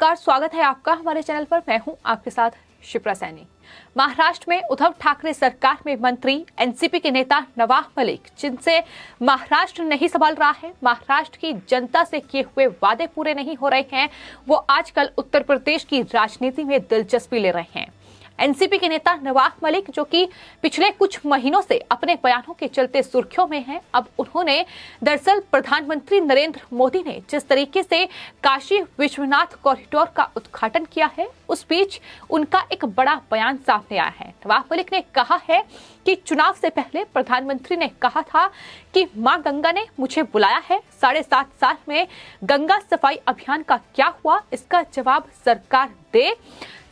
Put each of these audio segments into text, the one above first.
नमस्कार, स्वागत है आपका हमारे चैनल पर। मैं हूं आपके साथ शिप्रा सैनी। महाराष्ट्र में उद्धव ठाकरे सरकार में मंत्री एनसीपी के नेता नवाब मलिक, जिनसे महाराष्ट्र नहीं संभल रहा है, महाराष्ट्र की जनता से किए हुए वादे पूरे नहीं हो रहे हैं, वो आजकल उत्तर प्रदेश की राजनीति में दिलचस्पी ले रहे हैं। एनसीपी के नेता नवाब मलिक, जो कि पिछले कुछ महीनों से अपने बयानों के चलते सुर्खियों में हैं, अब उन्होंने दरअसल प्रधानमंत्री नरेंद्र मोदी ने जिस तरीके से काशी विश्वनाथ कॉरिडोर का उद्घाटन किया है, उस बीच उनका एक बड़ा बयान सामने आया है। नवाब मलिक ने कहा है कि चुनाव से पहले प्रधानमंत्री ने कहा था कि मां गंगा ने मुझे बुलाया है। 7.5 साल में गंगा सफाई अभियान का क्या हुआ, इसका जवाब सरकार दे।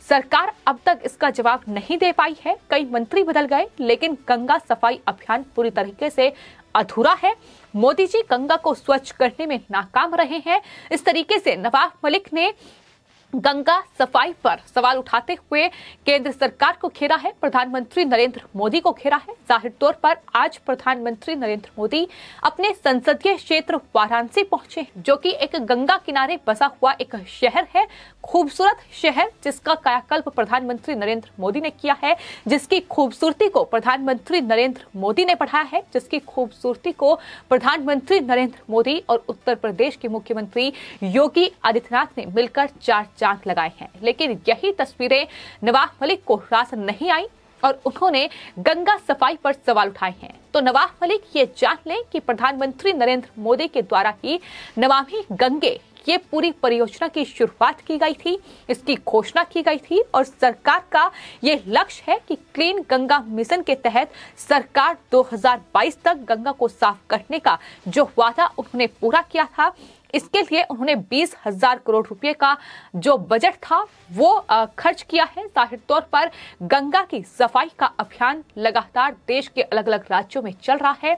सरकार अब तक इसका जवाब नहीं दे पाई है। कई मंत्री बदल गए, लेकिन गंगा सफाई अभियान पूरी तरीके से अधूरा है। मोदी जी गंगा को स्वच्छ करने में नाकाम रहे हैं। इस तरीके से नवाब मलिक ने गंगा सफाई पर सवाल उठाते हुए केंद्र सरकार को घेरा है, प्रधानमंत्री नरेंद्र मोदी को घेरा है। जाहिर तौर पर आज प्रधानमंत्री नरेंद्र मोदी अपने संसदीय क्षेत्र वाराणसी पहुंचे, जो कि एक गंगा किनारे बसा हुआ एक शहर है, खूबसूरत शहर, जिसका कायाकल्प प्रधानमंत्री नरेंद्र मोदी ने किया है, जिसकी खूबसूरती को प्रधानमंत्री नरेंद्र मोदी ने बढ़ाया है, जिसकी खूबसूरती को प्रधानमंत्री नरेंद्र मोदी और उत्तर प्रदेश के मुख्यमंत्री योगी आदित्यनाथ ने मिलकर 4 चांद लगाए हैं। लेकिन यही तस्वीरें नवाब मलिक को रास नहीं आई और उन्होंने गंगा सफाई पर सवाल उठाए हैं। तो नवाब मलिक ये जान लें कि प्रधानमंत्री नरेंद्र मोदी के द्वारा ही नमामि गंगे ये पूरी परियोजना की शुरुआत की गई थी, इसकी घोषणा की गई थी और सरकार का ये लक्ष्य है कि क्लीन गंगा मिशन के तहत सरकार 2022 तक गंगा को साफ करने का जो वादा उन्होंने पूरा किया था, इसके लिए उन्होंने 20,000 करोड़ रुपए का जो बजट था वो खर्च किया है। जाहिर तौर पर गंगा की सफाई का अभियान लगातार देश के अलग अलग राज्यों में चल रहा है।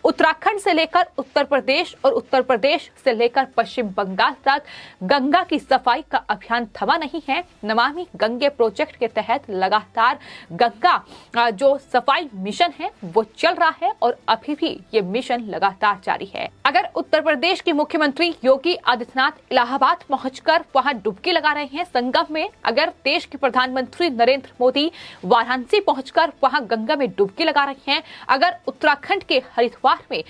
उत्तराखंड से लेकर उत्तर प्रदेश और उत्तर प्रदेश से लेकर पश्चिम बंगाल तक गंगा की सफाई का अभियान थमा नहीं है। नमामि गंगे प्रोजेक्ट के तहत लगातार गंगा जो सफाई मिशन है वो चल रहा है और अभी भी ये मिशन लगातार जारी है। अगर उत्तर प्रदेश के मुख्यमंत्री योगी आदित्यनाथ इलाहाबाद पहुंचकर वहां डुबकी लगा रहे हैं संगम में, अगर देश के प्रधानमंत्री नरेंद्र मोदी वाराणसी पहुंचकर वहां गंगा में डुबकी लगा रहे हैं, अगर उत्तराखंड के हरिद्वार में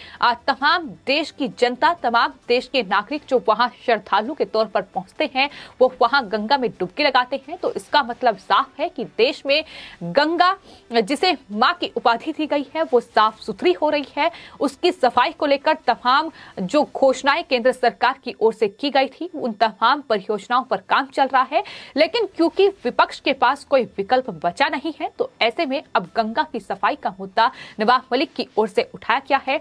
तमाम देश की जनता, तमाम देश के नागरिक जो वहां श्रद्धालु के तौर पर पहुंचते हैं वो वहां गंगा में डुबकी लगाते हैं, तो इसका मतलब साफ है कि देश में गंगा, जिसे मां की उपाधि दी गई है, वो साफ सुथरी हो रही है। उसकी सफाई को लेकर तमाम जो घोषणाएं केंद्र सरकार की ओर से की गई थी, उन तमाम परियोजनाओं पर काम चल रहा है। लेकिन क्योंकि विपक्ष के पास कोई विकल्प बचा नहीं है, तो ऐसे में अब गंगा की सफाई का मुद्दा नवाब मलिक की ओर से उठाया गया है।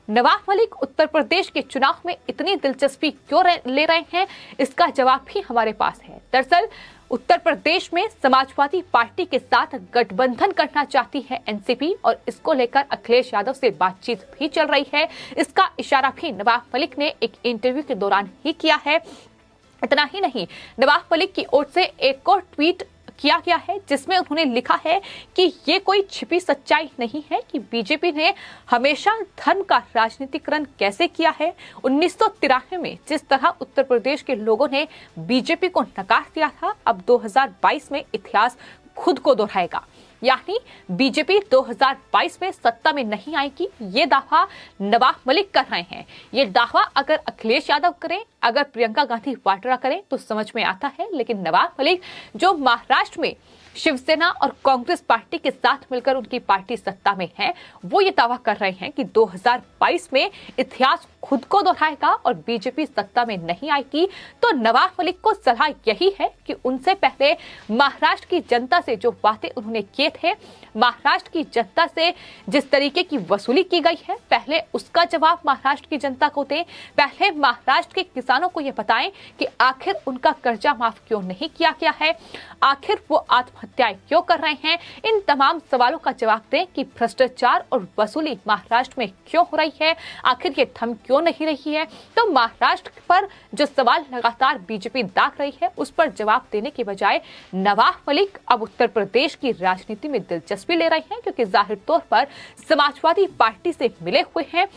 नवाब मलिक उत्तर प्रदेश के चुनाव में इतनी दिलचस्पी क्यों ले रहे हैं, इसका जवाब भी हमारे पास है। दरअसल उत्तर प्रदेश में समाजवादी पार्टी के साथ गठबंधन करना चाहती है एनसीपी और इसको लेकर अखिलेश यादव से बातचीत भी चल रही है। इसका इशारा भी नवाब मलिक ने एक इंटरव्यू के दौरान ही किया है। इतना ही नहीं, नवाब मलिक की ओर से एक और ट्वीट किया गया है जिसमें उन्होंने लिखा है कि ये कोई छिपी सच्चाई नहीं है कि बीजेपी ने हमेशा धर्म का राजनीतिकरण कैसे किया है। 1993 में जिस तरह उत्तर प्रदेश के लोगों ने बीजेपी को नकार दिया था, अब 2022 में इतिहास खुद को दोहराएगा। यानी बीजेपी 2022 में सत्ता में नहीं आएगी, ये दावा नवाब मलिक कर रहे हैं। ये दावा अगर अखिलेश यादव करें, अगर प्रियंका गांधी वाड्रा करें तो समझ में आता है, लेकिन नवाब मलिक जो महाराष्ट्र में शिवसेना और कांग्रेस पार्टी के साथ मिलकर उनकी पार्टी सत्ता में है, वो ये दावा कर रहे हैं कि 2022 में इतिहास खुद को दोहराएगा और बीजेपी सत्ता में नहीं आएगी। तो नवाब मलिक को सलाह यही है कि उनसे पहले महाराष्ट्र की जनता से जो बातें उन्होंने किए थे, महाराष्ट्र की जनता से जिस तरीके की वसूली की गई है, पहले उसका जवाब महाराष्ट्र की जनता को दें। पहले महाराष्ट्र के किसानों को ये बताएं कि आखिर उनका कर्जा माफ क्यों नहीं किया गया है, आखिर वो आत्महत्याएं क्यों कर रहे हैं। इन तमाम सवालों का जवाब दें कि भ्रष्टाचार और वसूली महाराष्ट्र में क्यों हो रही है, आखिर ये थम क्यों नहीं रही है। तो महाराष्ट्र पर जो सवाल लगातार बीजेपी दाग रही है, उस पर जवाब देने के बजाय नवाब मलिक अब उत्तर प्रदेश की राजनीति में दिलचस्पी ले रहे हैं, क्योंकि जाहिर तौर पर समाजवादी पार्टी से मिले हुए हैं।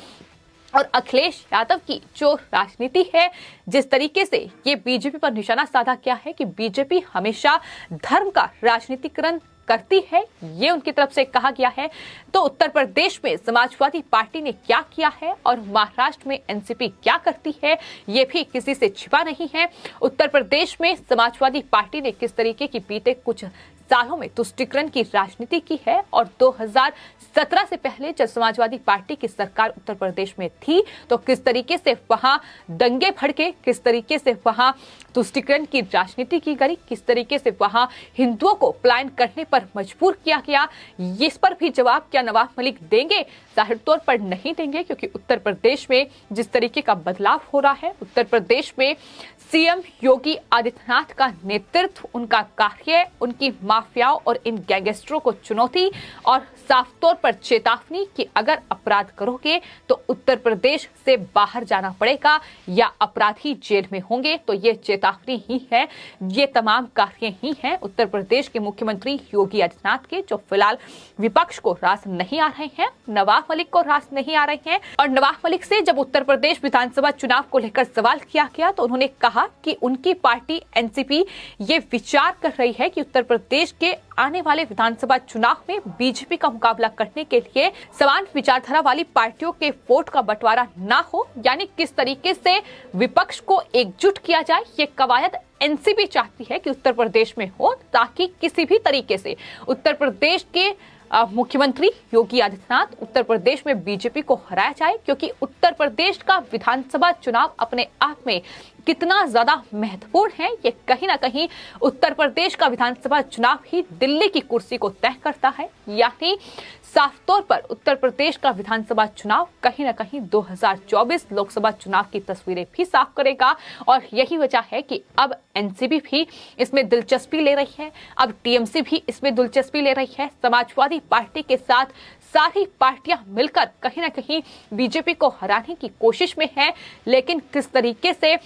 और अखिलेश यादव की जो राजनीति है, जिस तरीके से ये बीजेपी पर निशाना साधा किया है कि बीजेपी हमेशा धर्म का राजनीतिकरण करती है, ये उनकी तरफ से कहा गया है। तो उत्तर प्रदेश में समाजवादी पार्टी ने क्या किया है और महाराष्ट्र में एनसीपी क्या करती है, ये भी किसी से छिपा नहीं है। उत्तर प्रदेश में समाजवादी पार्टी ने किस तरीके की बीते कुछ सालों में तुष्टीकरण की राजनीति की है और 2017 से पहले जब समाजवादी पार्टी की सरकार उत्तर प्रदेश में थी तो किस तरीके से वहां दंगे भड़के, किस तरीके से वहां तुष्टीकरण की राजनीति की गई, किस तरीके से वहां हिंदुओं को पलायन करने पर मजबूर किया गया। इस पर भी जवाब क्या नवाब मलिक देंगे? जाहिर तौर पर नहीं देंगे, क्योंकि उत्तर प्रदेश में जिस तरीके का बदलाव हो रहा है, उत्तर प्रदेश में सीएम योगी आदित्यनाथ का नेतृत्व, उनका कार्य, उनकी माफियाओं और इन गैंगस्टरों को चुनौती और साफ तौर पर चेतावनी कि अगर अपराध करोगे तो उत्तर प्रदेश से बाहर जाना पड़ेगा या अपराधी जेल में होंगे। तो ये चेतावनी ही है, ये तमाम कार्य ही हैं उत्तर प्रदेश के मुख्यमंत्री योगी आदित्यनाथ के, जो फिलहाल विपक्ष को रास नहीं आ रहे हैं, नवाब मलिक को रास नहीं आ रहे हैं। और नवाब मलिक से जब उत्तर प्रदेश विधानसभा चुनाव को लेकर सवाल किया गया तो उन्होंने कहा कि उनकी पार्टी एनसीपी ये विचार कर रही है कि उत्तर प्रदेश के आने वाले विधानसभा चुनाव में बीजेपी का मुकाबला करने के लिए समान विचारधारा वाली पार्टियों के वोट का बंटवारा ना हो, यानी किस तरीके से विपक्ष को एकजुट किया जाए। ये कवायद एनसीपी चाहती है कि उत्तर प्रदेश में हो, ताकि किसी भी तरीके से उत्तर प्रदेश के मुख्यमंत्री योगी आदित्यनाथ उत्तर प्रदेश में बीजेपी को हराया जाए, क्योंकि उत्तर प्रदेश का विधानसभा चुनाव अपने आप में कितना ज्यादा महत्वपूर्ण है, ये कहीं ना कहीं उत्तर प्रदेश का विधानसभा चुनाव ही दिल्ली की कुर्सी को तय करता है। यानी साफ तौर पर उत्तर प्रदेश का विधानसभा चुनाव कहीं ना कहीं 2024 लोकसभा चुनाव की तस्वीरें भी साफ करेगा। और यही वजह है कि अब एनसीपी भी इसमें दिलचस्पी ले रही है, अब टीएमसी भी इसमें दिलचस्पी ले रही है। समाजवादी पार्टी के साथ सारी पार्टियां मिलकर कहीं ना कहीं बीजेपी को हराने की कोशिश में है, लेकिन किस तरीके से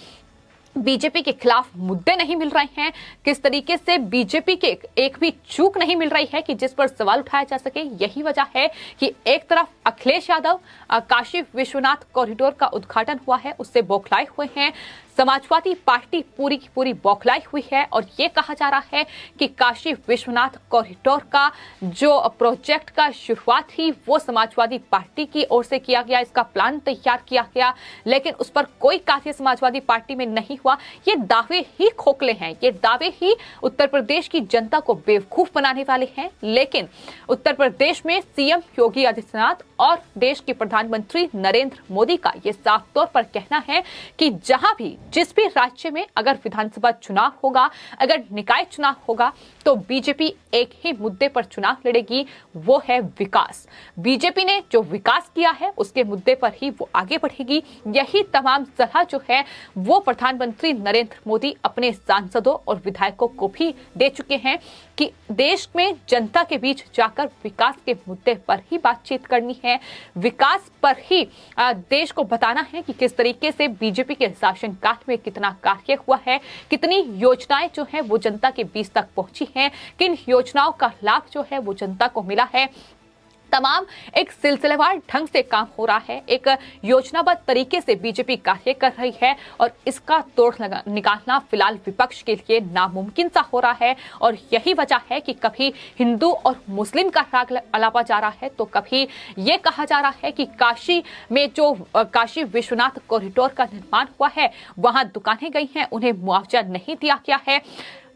बीजेपी के खिलाफ मुद्दे नहीं मिल रहे हैं, किस तरीके से बीजेपी के एक भी चूक नहीं मिल रही है कि जिस पर सवाल उठाया जा सके। यही वजह है कि एक तरफ अखिलेश यादव काशी विश्वनाथ कॉरिडोर का उद्घाटन हुआ है, उससे बौखलाए हुए हैं। समाजवादी पार्टी पूरी की पूरी बौखलाई हुई है और ये कहा जा रहा है कि काशी विश्वनाथ कॉरिडोर का जो प्रोजेक्ट का शुरुआत थी वो समाजवादी पार्टी की ओर से किया गया, इसका प्लान तैयार किया गया, लेकिन उस पर कोई कार्य समाजवादी पार्टी में नहीं हुआ। ये दावे ही खोखले हैं, ये दावे ही उत्तर प्रदेश की जनता को बेवकूफ बनाने वाले हैं। लेकिन उत्तर प्रदेश में सीएम योगी आदित्यनाथ और देश के प्रधानमंत्री नरेंद्र मोदी का ये साफ तौर पर कहना है कि जहां भी जिस भी राज्य में अगर विधानसभा चुनाव होगा, अगर निकाय चुनाव होगा, तो बीजेपी एक ही मुद्दे पर चुनाव लड़ेगी, वो है विकास। बीजेपी ने जो विकास किया है उसके मुद्दे पर ही वो आगे बढ़ेगी। यही तमाम सलाह जो है वो प्रधानमंत्री नरेंद्र मोदी अपने सांसदों और विधायकों को भी दे चुके हैं कि देश में जनता के बीच जाकर विकास के मुद्दे पर ही बातचीत करनी है, विकास पर ही देश को बताना है कि किस तरीके से बीजेपी के शासनकाल में कितना कार्य हुआ है, कितनी योजनाएं जो है वो जनता के बीच तक पहुंची हैं, किन योजनाओं का लाभ जो है वो जनता को मिला है। तमाम एक सिलसिलेवार ढंग से काम हो रहा है, एक योजनाबद्ध तरीके से बीजेपी कार्य कर रही है और इसका तोड़ निकालना फिलहाल विपक्ष के लिए नामुमकिन सा हो रहा है। और यही वजह है कि कभी हिंदू और मुस्लिम का राग अलापा जा रहा है, तो कभी ये कहा जा रहा है कि काशी में जो काशी विश्वनाथ कॉरिडोर का निर्माण हुआ है वहां दुकानें गई हैं, उन्हें मुआवजा नहीं दिया गया है।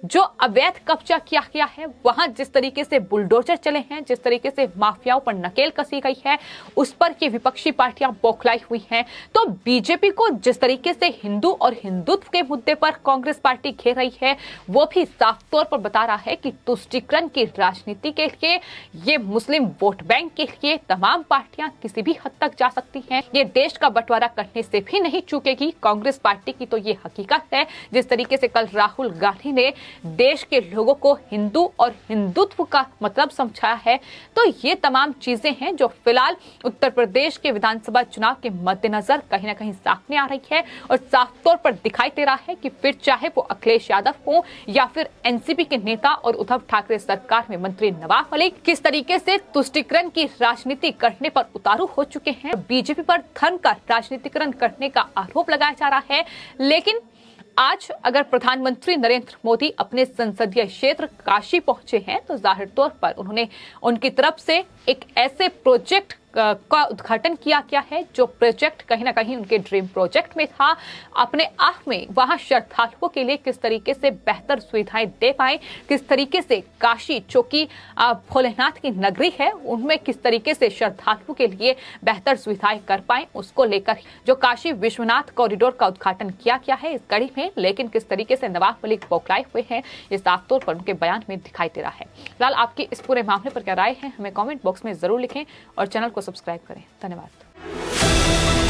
जो अवैध कब्जा किया गया है, वहां जिस तरीके से बुलडोजर चले हैं, जिस तरीके से माफियाओं पर नकेल कसी गई है, उस पर ये विपक्षी पार्टियां बौखलाई हुई हैं। तो बीजेपी को जिस तरीके से हिंदू और हिंदुत्व के मुद्दे पर कांग्रेस पार्टी घेर रही है, वो भी साफ तौर पर बता रहा है कि तुष्टीकरण की राजनीति के लिए, ये मुस्लिम वोट बैंक के लिए तमाम पार्टियां किसी भी हद तक जा सकती हैं। ये देश का बंटवारा करने से भी नहीं चूकेगी कांग्रेस पार्टी की, तो ये हकीकत है। जिस तरीके से कल राहुल गांधी ने देश के लोगों को हिंदू और हिंदुत्व का मतलब समझाया है। तो ये तमाम चीजें हैं जो फिलहाल उत्तर प्रदेश के विधानसभा चुनाव के मद्देनजर कहीं ना कहीं सामने आ रही है और साफ तौर पर दिखाई दे रहा है कि फिर चाहे वो अखिलेश यादव हो या फिर एनसीपी के नेता और उद्धव ठाकरे सरकार में मंत्री नवाब मलिक किस तरीके से तुष्टीकरण की राजनीति करने पर उतारू हो चुके हैं। बीजेपी पर धर्म का राजनीतिकरण करने का आरोप लगाया जा रहा है। लेकिन आज अगर प्रधानमंत्री नरेंद्र मोदी अपने संसदीय क्षेत्र काशी पहुंचे हैं तो जाहिर तौर पर उन्होंने उनकी तरफ से एक ऐसे प्रोजेक्ट का उद्घाटन किया गया है जो प्रोजेक्ट कहीं ना कहीं उनके ड्रीम प्रोजेक्ट में था। अपने आप में वहां श्रद्धालुओं के लिए किस तरीके से बेहतर सुविधाएं दे पाए, किस तरीके से काशी जो कि भोलेनाथ की नगरी है उनमें किस तरीके से श्रद्धालुओं के लिए बेहतर सुविधाएं कर पाए, उसको लेकर जो काशी विश्वनाथ कॉरिडोर का उद्घाटन किया गया है इस कड़ी में। लेकिन किस तरीके से नवाब मलिक बौखलाए हुए हैं ये साफ तौर पर उनके बयान में दिखाई दे रहा है। फिलहाल आपकी इस पूरे मामले पर क्या राय है हमें कमेंट बॉक्स में जरूर लिखें और चैनल को सब्सक्राइब करें। धन्यवाद।